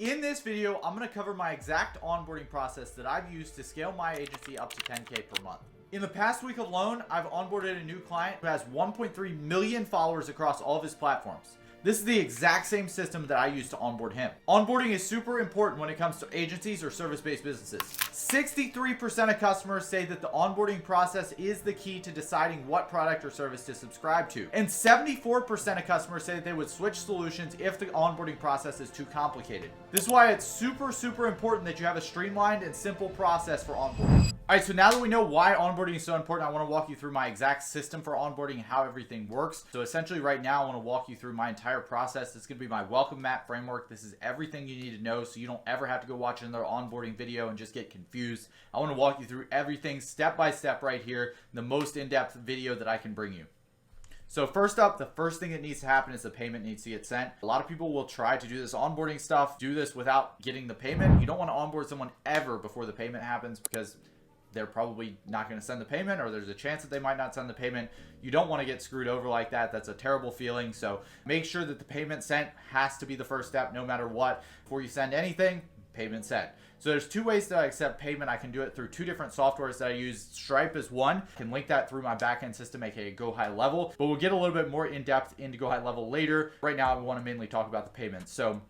In this video, I'm going to cover my exact onboarding process that I've used to scale my agency up to 10K per month. In the past week alone, I've onboarded a new client who has 1.3 million followers across all of his platforms. This is the exact same system that I use to onboard him. Onboarding is super important when it comes to agencies or service-based businesses. 63% of customers say that the onboarding process is the key to deciding what product or service to subscribe to. And 74% of customers say that they would switch solutions if the onboarding process is too complicated. This is why it's super important that you have a streamlined and simple process for onboarding. All right, so now that we know why onboarding is so important, I want to walk you through my exact system for onboarding and how everything works. So essentially right now, I want to walk you through my entire process. It's going to be my welcome mat framework. This is everything you need to know so you don't ever have to go watch another onboarding video and just get confused. I want to walk you through everything step by step right here, the most in-depth video that I can bring you. So first up, the first thing that needs to happen is the payment needs to get sent. A lot of people will try to do this onboarding stuff, do this without getting the payment. You don't want to onboard someone ever before the payment happens because they're probably not going to send the payment, or there's a chance that they might not send the payment. You don't want to get screwed over like that. That's a terrible feeling. So make sure that the payment sent has to be the first step no matter what. Before you send anything, payment sent. So there's two ways that I accept payment. I can do it through two different softwares that I use. Stripe is one. I can link that through my backend system, aka Go High Level, but we'll get a little bit more in depth into Go High Level later. Right now, I want to mainly talk about the payments. So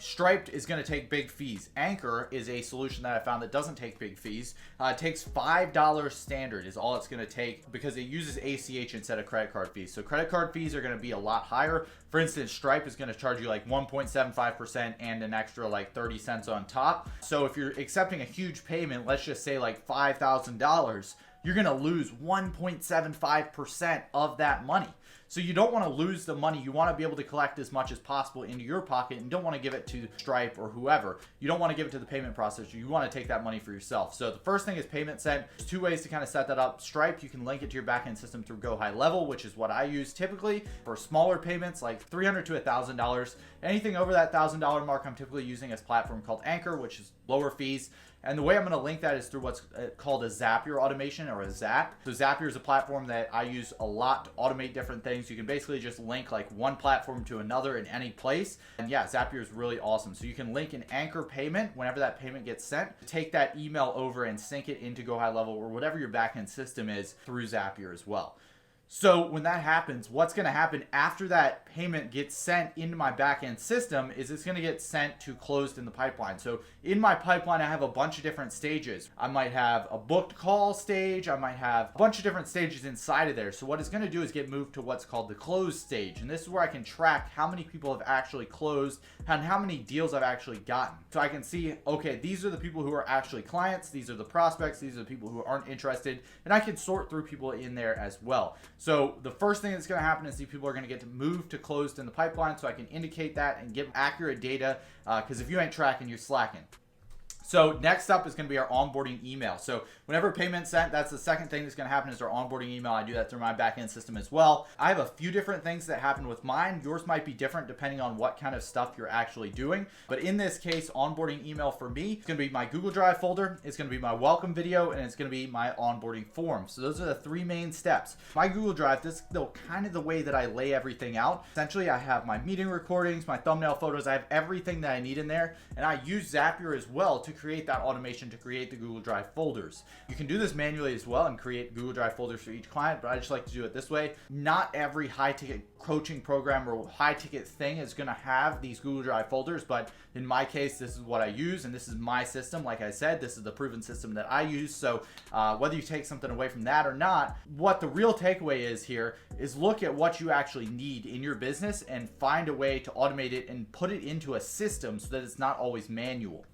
Stripe is going to take big fees. Anchor is a solution that I found that doesn't take big fees. It takes $5 standard is all it's going to take because it uses ACH instead of credit card fees. So credit card fees are going to be a lot higher. For instance, Stripe is going to charge you like 1.75% and an extra like 30 cents on top. So if you're accepting a huge payment, let's just say like $5,000, you're going to lose 1.75% of that money. So you don't want to lose the money. You want to be able to collect as much as possible into your pocket and don't want to give it to Stripe or whoever. You don't want to give it to the payment processor. You want to take that money for yourself. So the first thing is payment sent. There's two ways to kind of set that up. Stripe, you can link it to your backend system through Go High Level, which is what I use typically for smaller payments like $300 to $1,000. Anything over that $1,000 mark, I'm typically using a platform called Anchor, which is lower fees. And the way I'm going to link that is through what's called a Zapier automation, or a Zap. So Zapier is a platform that I use a lot to automate different things. You can basically just link like one platform to another in any place. And yeah, Zapier is really awesome. So you can link an Anchor payment whenever that payment gets sent, take that email over and sync it into Go High Level or whatever your backend system is through Zapier as well. So when that happens, what's going to happen after that payment gets sent into my backend system is it's going to get sent to closed in the pipeline. So in my pipeline, I have a bunch of different stages. I might have a booked call stage. I might have a bunch of different stages inside of there. So what it's going to do is get moved to what's called the closed stage. And this is where I can track how many people have actually closed and how many deals I've actually gotten. So I can see, okay, these are the people who are actually clients. These are the prospects. These are the people who aren't interested. And I can sort through people in there as well. So the first thing that's going to happen is these people are going to get to move to closed in the pipeline, so I can indicate that and give accurate data because if you ain't tracking, you're slacking. So next up is going to be our onboarding email. So whenever payment's sent, that's the second thing that's going to happen is our onboarding email. I do that through my backend system as well. I have a few different things that happen with mine. Yours might be different depending on what kind of stuff you're actually doing. But in this case, onboarding email for me, it's going to be my Google Drive folder, it's going to be my welcome video, and it's going to be my onboarding form. So those are the three main steps. My Google Drive, this is kind of the way that I lay everything out. Essentially, I have my meeting recordings, my thumbnail photos, I have everything that I need in there. And I use Zapier as well to create that automation to create the Google Drive folders. You can do this manually as well and create Google Drive folders for each client, but I just like to do it this way. Not every high ticket coaching program or high ticket thing is going to have these Google Drive folders, but in my case, this is what I use and this is my system. Like I said, this is the proven system that I use. So whether you take something away from that or not, what the real takeaway is here is look at what you actually need in your business and find a way to automate it and put it into a system so that it's not always manual.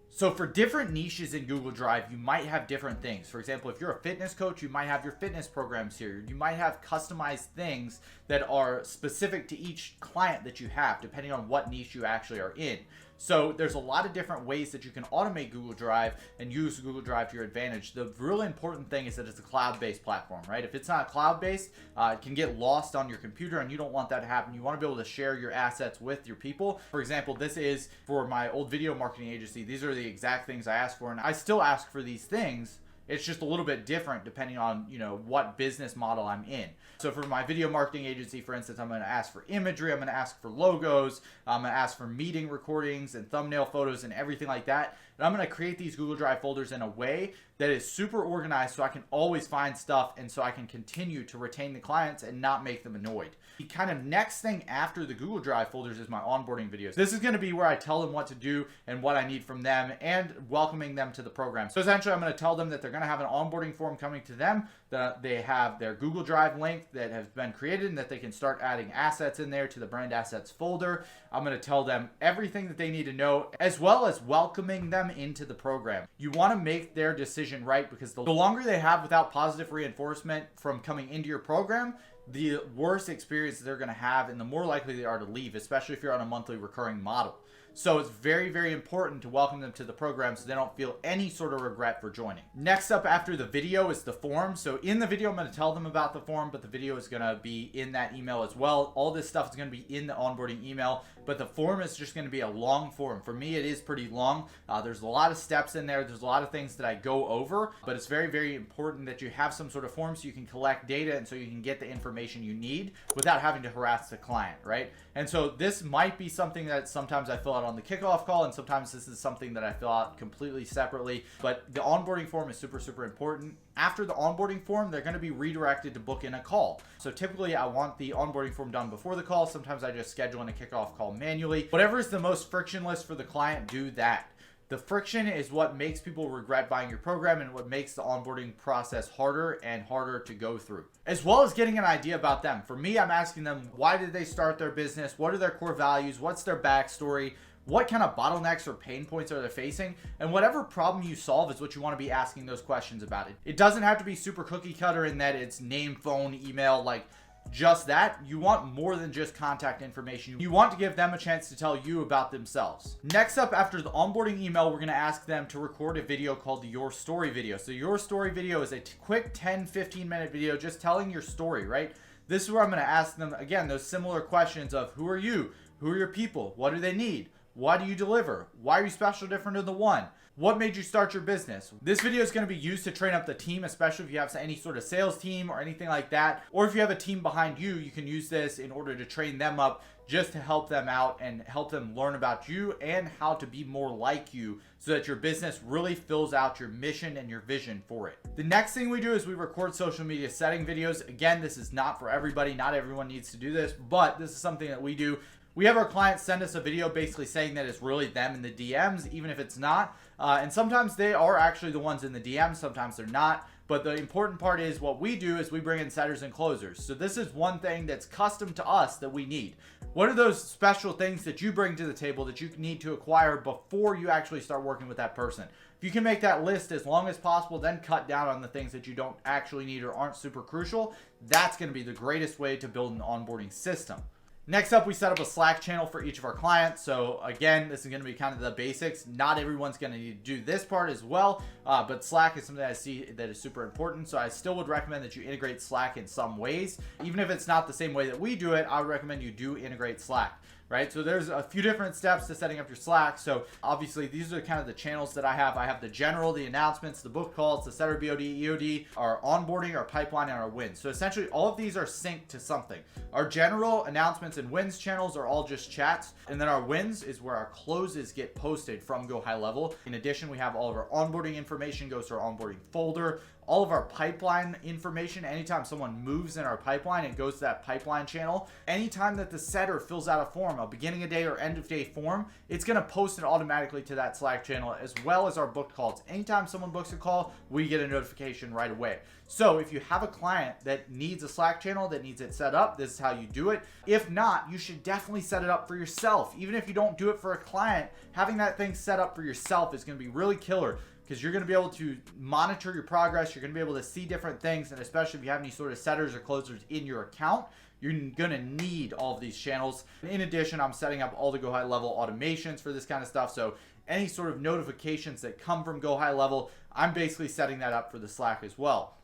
So for different niches in Google Drive, you might have different things. For example, if you're a fitness coach, you might have your fitness programs here. You might have customized things that are specific to each client that you have, depending on what niche you actually are in. So there's a lot of different ways that you can automate Google Drive and use Google Drive to your advantage. The really important thing is that it's a cloud-based platform, right? If it's not cloud-based, it can get lost on your computer and you don't want that to happen. You want to be able to share your assets with your people. For example, this is for my old video marketing agency. These are the exact things I asked for, and I still ask for these things It's just a little bit different depending on, what business model I'm in. So for my video marketing agency, for instance, I'm going to ask for imagery, I'm going to ask for logos, I'm going to ask for meeting recordings and thumbnail photos and everything like that. And I'm going to create these Google Drive folders in a way that is super organized so I can always find stuff and so I can continue to retain the clients and not make them annoyed. The kind of next thing after the Google Drive folders is my onboarding videos. This is going to be where I tell them what to do and what I need from them and welcoming them to the program. So essentially, I'm going to tell them that they're going to have an onboarding form coming to them, that they have their Google Drive link that has been created and that they can start adding assets in there to the brand assets folder. I'm going to tell them everything that they need to know, as well as welcoming them into the program. You want to make their decision right, because the longer they have without positive reinforcement from coming into your program, the worse experience they're going to have and the more likely they are to leave, especially if you're on a monthly recurring model. So it's very, very important to welcome them to the program so they don't feel any sort of regret for joining. Next up after the video is the form. So in the video, I'm going to tell them about the form, but the video is going to be in that email as well. All this stuff is going to be in the onboarding email, but the form is just going to be a long form. For me, it is pretty long. There's a lot of steps in there. There's a lot of things that I go over, but it's very, very important that you have some sort of form so you can collect data and so you can get the information you need without having to harass the client, right? And so this might be something that sometimes I fill out on the kickoff call, and sometimes this is something that I fill out completely separately, but the onboarding form is super, super important. After the onboarding form, they're going to be redirected to book in a call. So typically I want the onboarding form done before the call. Sometimes I just schedule in a kickoff call manually. Whatever is the most frictionless for the client, do that. The friction is what makes people regret buying your program and what makes the onboarding process harder and harder to go through, as well as getting an idea about them. For me, I'm asking them, why did they start their business? What are their core values? What's their backstory? What kind of bottlenecks or pain points are they facing? And whatever problem you solve is what you want to be asking those questions about. It doesn't have to be super cookie cutter in that it's name, phone, email, like just that. You want more than just contact information. You want to give them a chance to tell you about themselves. Next up, after the onboarding email, we're going to ask them to record a video called the Your Story video. So Your Story video is a quick 10-15 minute video just telling your story, right? This is where I'm going to ask them, again, those similar questions of who are you? Who are your people? What do they need? Why do you deliver? Why are you special, different than the one? What made you start your business? This video is going to be used to train up the team, especially if you have any sort of sales team or anything like that. Or if you have a team behind you, you can use this in order to train them up just to help them out and help them learn about you and how to be more like you so that your business really fills out your mission and your vision for it. The next thing we do is we record social media setting videos. Again, this is not for everybody. Not everyone needs to do this, but this is something that we do. We have our clients send us a video basically saying that it's really them in the DMs, even if it's not. And sometimes they are actually the ones in the DMs, sometimes they're not. But the important part is what we do is we bring in setters and closers. So this is one thing that's custom to us that we need. What are those special things that you bring to the table that you need to acquire before you actually start working with that person? If you can make that list as long as possible, then cut down on the things that you don't actually need or aren't super crucial. That's going to be the greatest way to build an onboarding system. Next up, we set up a Slack channel for each of our clients. So again, this is going to be kind of the basics. Not everyone's going to need to do this part as well, but Slack is something that I see that is super important. So I still would recommend that you integrate Slack in some ways. Even if it's not the same way that we do it, I would recommend you do integrate Slack. Right? So there's a few different steps to setting up your Slack. So obviously these are kind of the channels that I have. I have the general, the announcements, the book calls, the setter BOD, EOD, our onboarding, our pipeline, and our wins. So essentially all of these are synced to something. Our general announcements and wins channels are all just chats. And then our wins is where our closes get posted from Go High Level. In addition, we have all of our onboarding information goes to our onboarding folder. All of our pipeline information, anytime someone moves in our pipeline, it goes to that pipeline channel. Anytime that the setter fills out a form, a beginning of day or end of day form, it's going to post it automatically to that Slack channel, as well as our booked calls. Anytime someone books a call, we get a notification right away. So if you have a client that needs a Slack channel, that needs it set up, this is how you do it. If not, you should definitely set it up for yourself. Even if you don't do it for a client, having that thing set up for yourself is going to be really killer, because you're going to be able to monitor your progress. You're going to be able to see different things. And especially if you have any sort of setters or closers in your account, you're going to need all of these channels. In addition, I'm setting up all the Go High Level automations for this kind of stuff. So any sort of notifications that come from Go High Level, I'm basically setting that up for the Slack as well.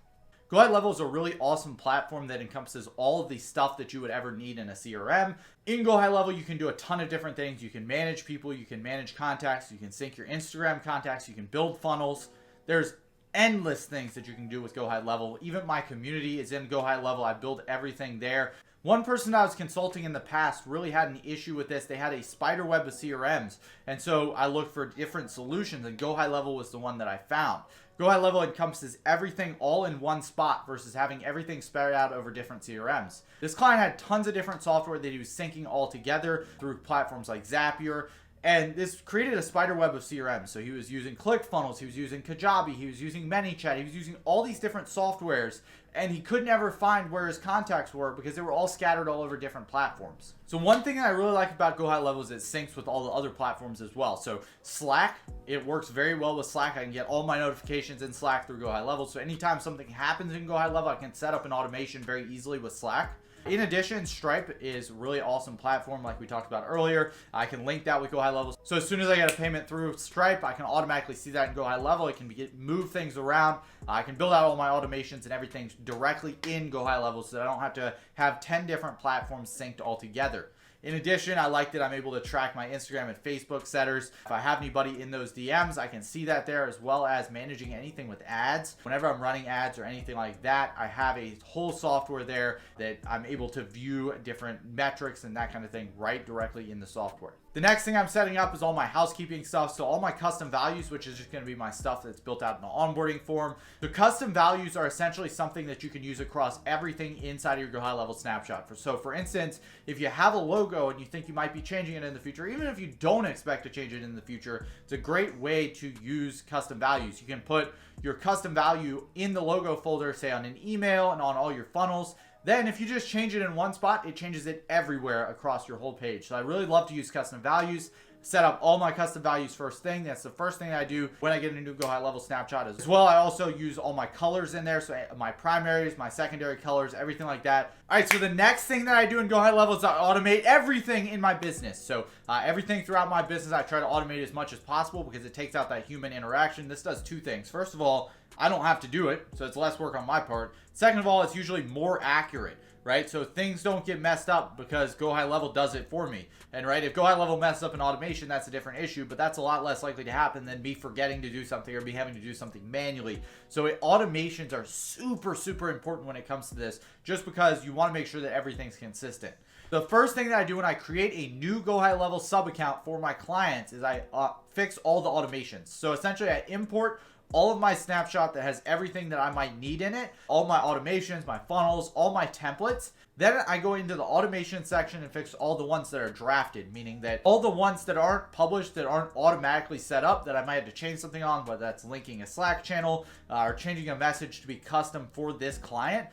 Go High Level is a really awesome platform that encompasses all of the stuff that you would ever need in a CRM. In Go High Level, you can do a ton of different things. You can manage people, you can manage contacts, you can sync your Instagram contacts, you can build funnels. There's endless things that you can do with Go High Level. Even my community is in Go High Level. I build everything there. One person I was consulting in the past really had an issue with this. They had a spider web of CRMs. And so I looked for different solutions, and Go High Level was the one that I found. Go High Level encompasses everything all in one spot versus having everything spread out over different CRMs. This client had tons of different software that he was syncing all together through platforms like Zapier. And this created a spider web of CRM. So he was using ClickFunnels, he was using Kajabi, he was using ManyChat, he was using all these different softwares, and he could never find where his contacts were because they were all scattered all over different platforms. So one thing that I really like about Go High Level is it syncs with all the other platforms as well. So Slack, it works very well with Slack. I can get all my notifications in Slack through Go High Level. So anytime something happens in Go High Level, I can set up an automation very easily with Slack. In addition, Stripe is a really awesome platform like we talked about earlier. I can link that with Go High Level. So as soon as I get a payment through Stripe, I can automatically see that in Go High Level. I can move things around. I can build out all my automations and everything directly in Go High Level so that I don't have to have 10 different platforms synced all together. In addition, I like that I'm able to track my Instagram and Facebook setters. If I have anybody in those DMs, I can see that there, as well as managing anything with ads. Whenever I'm running ads or anything like that, I have a whole software there that I'm able to view different metrics and that kind of thing right directly in the software. The next thing I'm setting up is all my housekeeping stuff. So all my custom values, which is just going to be my stuff that's built out in the onboarding form. The custom values are essentially something that you can use across everything inside of your Go High Level snapshot. So for instance, if you have a logo and you think you might be changing it in the future, even if you don't expect to change it in the future, it's a great way to use custom values. You can put your custom value in the logo folder, say on an email and on all your funnels. Then if you just change it in one spot, it changes it everywhere across your whole page. So I really love to use custom values. Set up all my custom values first thing. That's the first thing I do when I get a new Go High Level snapshot. As well, I also use all my colors in there. So my primaries, my secondary colors, everything like that. All right, so the next thing that I do in Go High Level is I automate everything in my business. So everything throughout my business, I try to automate as much as possible because it takes out that human interaction. This does two things. First of all, I don't have to do it, so it's less work on my part. Second of all, it's usually more accurate, right? So things don't get messed up because Go High Level does it for me. And right, if Go High Level messes up an automation, that's a different issue, but that's a lot less likely to happen than me forgetting to do something or me having to do something manually. So automations are super, super important when it comes to this, just because you want to make sure that everything's consistent. The first thing that I do when I create a new Go High Level sub account for my clients is I fix all the automations. So essentially I import all of my snapshot that has everything that I might need in it, all my automations, my funnels, all my templates. Then I go into the automation section and fix all the ones that are drafted, meaning that all the ones that aren't published, that aren't automatically set up, that I might have to change something on, whether that's linking a Slack channel or changing a message to be custom for this client.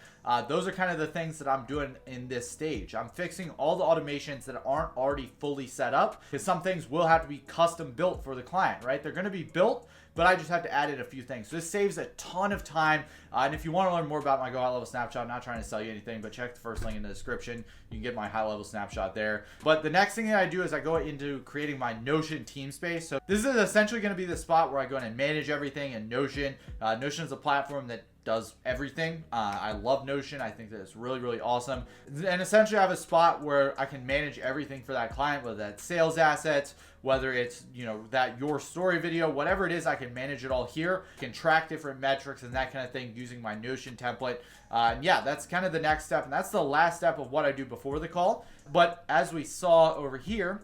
Those are kind of the things that I'm doing in this stage. I'm fixing all the automations that aren't already fully set up, because some things will have to be custom built for the client, right? They're going to be built, but I just have to add in a few things. So this saves a ton of time. And if you want to learn more about my Go High Level snapshot, I'm not trying to sell you anything, but check the first link in the description. You can get my high level snapshot there. But the next thing that I do is I go into creating my Notion team space. So this is essentially going to be the spot where I go in and manage everything in Notion. Notion is a platform that does everything. I love Notion. I think that it's really, really awesome. And essentially I have a spot where I can manage everything for that client, whether that's sales assets, whether it's, that your story video, whatever it is, I can manage it all here. I can track different metrics and that kind of thing using my Notion template. And yeah, that's kind of the next step. And that's the last step of what I do before the call. But as we saw over here,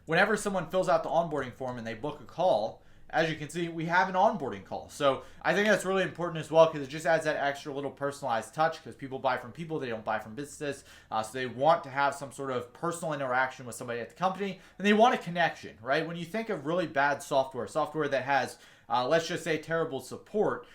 whenever someone fills out the onboarding form and they book a call, as you can see, we have an onboarding call. So I think that's really important as well, because it just adds that extra little personalized touch, because people buy from people, they don't buy from businesses. So they want to have some sort of personal interaction with somebody at the company, and they want a connection, right? When you think of really bad software that has, let's just say, terrible support,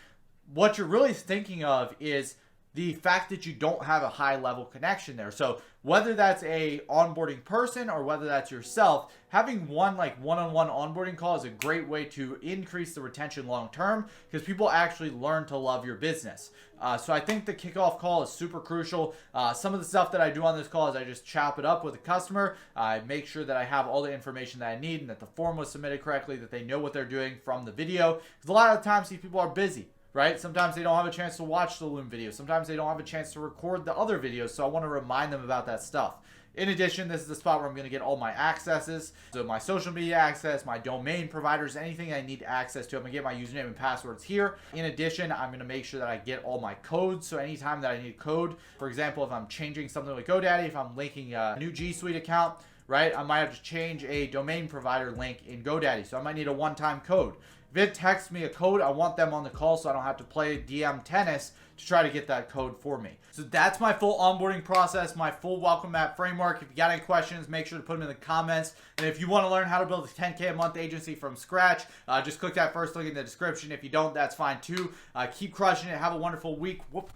what you're really thinking of is the fact that you don't have a high level connection there. So whether that's a onboarding person or whether that's yourself, having one-on-one onboarding call is a great way to increase the retention long term, because people actually learn to love your business. So I think the kickoff call is super crucial. Some of the stuff that I do on this call is I just chop it up with a customer. I make sure that I have all the information that I need and that the form was submitted correctly, that they know what they're doing from the video. Because a lot of the times these people are busy, right? Sometimes they don't have a chance to watch the Loom video. Sometimes they don't have a chance to record the other videos. So I want to remind them about that stuff. In addition, this is the spot where I'm going to get all my accesses. So my social media access, my domain providers, anything I need access to, I'm going to get my username and passwords here. In addition, I'm going to make sure that I get all my codes. So anytime that I need code, for example, if I'm changing something with GoDaddy, if I'm linking a new G Suite account, right, I might have to change a domain provider link in GoDaddy. So I might need a one-time code. If it texts me a code, I want them on the call so I don't have to play DM tennis to try to get that code for me. So that's my full onboarding process, my full welcome mat framework. If you got any questions, make sure to put them in the comments. And if you want to learn how to build a 10K a month agency from scratch, just click that first link in the description. If you don't, that's fine too. Keep crushing it. Have a wonderful week. Whoop.